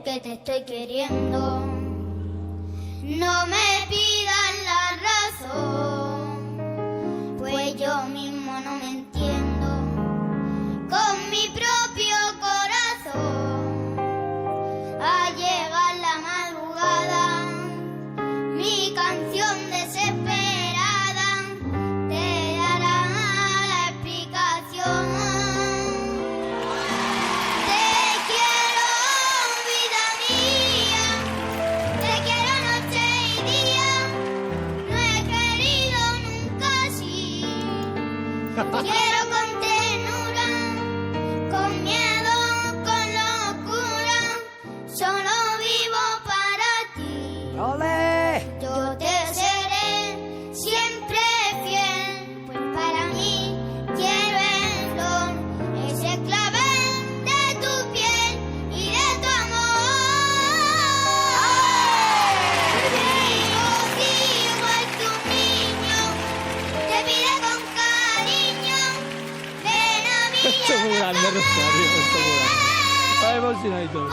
que te estoy queriendo. No me pidas la razón, pues yo mismo no me entiendo. Con mi propio corazón, al llegar la madrugada, mi canción desesperada te dará la explicación. Te quiero, vida mía, te quiero noche y día, no he querido nunca así. Te quiero con ternura, con miedo, con locura, solo vivo para ti. ¡Ole! Yo te seré siempre fiel, pues para mí quiero el don, ese clavel de tu piel y de tu amor. Sigo en tu niño, te pide con cariño, ven a mí. Esto es muy grande, Rosario, esto es muy grande. Está emocionado y todo.